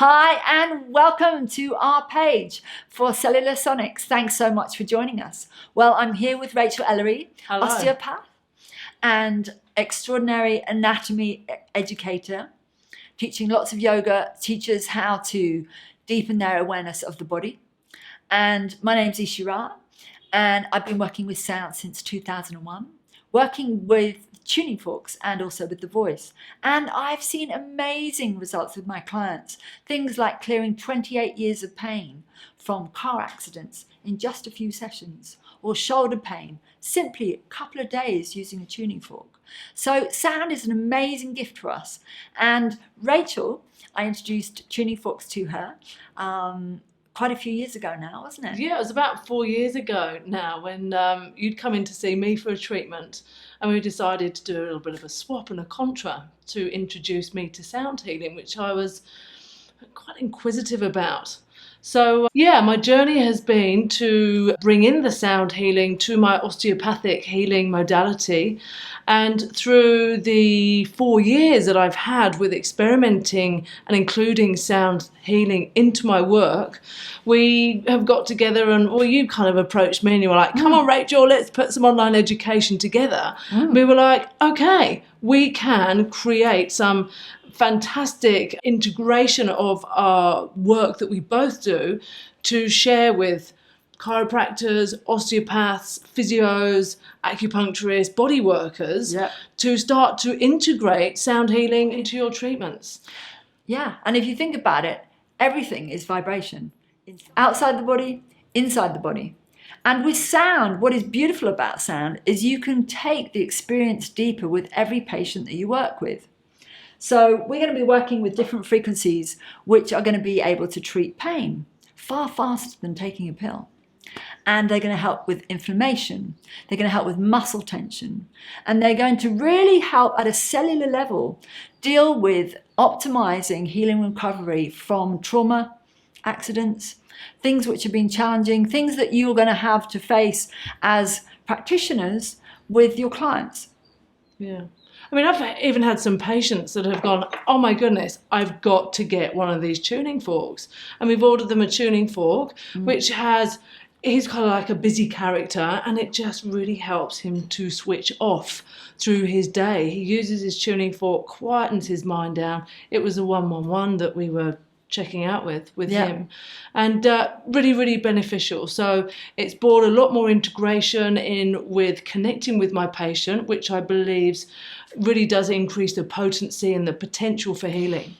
Hi and welcome to our page for Cellular Sonics. Thanks so much for joining us. Well, I'm here with Rachel Ellery, Hello. osteopath and extraordinary anatomy educator, teaching lots of yoga, teaches how to deepen their awareness of the body. And my name's Eeshi-Ra, and I've been working with sound since 2001, working with tuning forks and also with the voice. And I've seen amazing results with my clients. Things like clearing 28 years of pain from car accidents in just a few sessions, or shoulder pain, simply a couple of days using a tuning fork. So sound is an amazing gift for us. And Rachel, I introduced tuning forks to her quite a few years ago now, wasn't it? Yeah, it was about 4 years ago now when you'd come in to see me for a treatment, and we decided to do a little bit of a swap and a contra to introduce me to sound healing, which I was quite inquisitive about. So yeah, my journey has been to bring in the sound healing to my osteopathic healing modality. And through the 4 years that I've had with experimenting and including sound healing into my work, we have got together and, well, you kind of approached me and you were like, come on, Rachel, let's put some online education together. We were like, okay, we can create some fantastic integration of our work that we both do to share with chiropractors, osteopaths, physios, acupuncturists, body workers, to start to integrate sound healing into your treatments. Yeah, and if you think about it, everything is vibration. Outside the body, inside the body. And with sound, what is beautiful about sound is you can take the experience deeper with every patient that you work with. So we're going to be working with different frequencies which are going to be able to treat pain far faster than taking a pill. And they're going to help with inflammation. They're going to help with muscle tension. And they're going to really help at a cellular level deal with optimizing healing and recovery from trauma, accidents, things which have been challenging, things that you're going to have to face as practitioners with your clients. Yeah. I mean, I've even had some patients that have gone, oh my goodness, I've got to get one of these tuning forks. And we've ordered them a tuning fork, which he's kind of like a busy character, and it just really helps him to switch off through his day. He uses his tuning fork, quietens his mind down. It was a 111 that we were checking out with him, and really, really beneficial. So it's brought a lot more integration in with connecting with my patient, which I believe really does increase the potency and the potential for healing.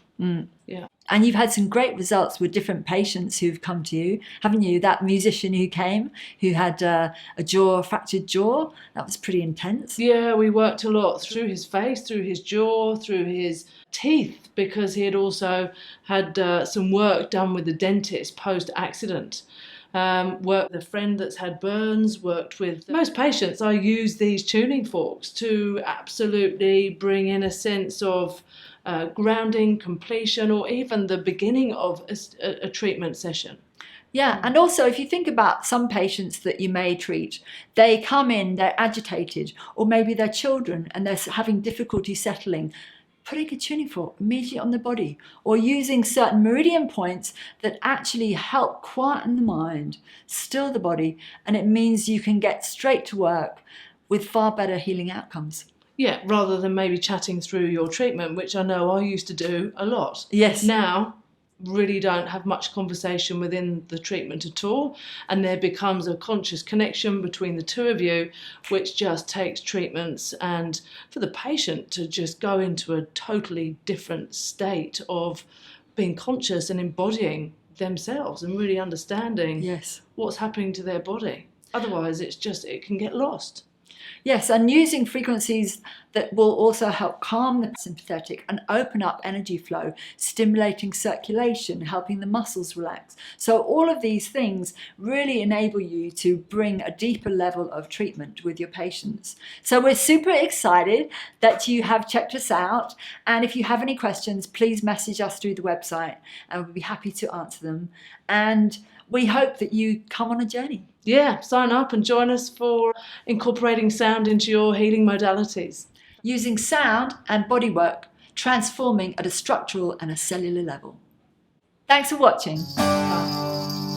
Yeah. And you've had some great results with different patients who've come to you, haven't you? That musician who came, who had a fractured jaw, that was pretty intense. Yeah, we worked a lot through his face, through his jaw, through his teeth, because he had also had some work done with the dentist post-accident. Worked with a friend that's had burns, worked with most patients. I use these tuning forks to absolutely bring in a sense of grounding, completion, or even the beginning of a treatment session. Yeah, and also if you think about some patients that you may treat, they come in, they're agitated, or maybe they're children and they're having difficulty settling. Putting a tuning fork immediately on the body, or using certain meridian points that actually help quieten the mind, still the body, and it means you can get straight to work with far better healing outcomes. Yeah, rather than maybe chatting through your treatment, which I know I used to do a lot. Yes. Now, really don't have much conversation within the treatment at all, and there becomes a conscious connection between the two of you, which just takes treatments and for the patient to just go into a totally different state of being conscious and embodying themselves and really understanding what's happening to their body. Otherwise it can get lost. Yes, and using frequencies that will also help calm the sympathetic and open up energy flow, stimulating circulation, helping the muscles relax. So all of these things really enable you to bring a deeper level of treatment with your patients. So we're super excited that you have checked us out. And if you have any questions, please message us through the website and we'll be happy to answer them. And we hope that you come on a journey. Yeah, sign up and join us for incorporating sound into your healing modalities. Using sound and bodywork, transforming at a structural and a cellular level. Thanks for watching. Bye.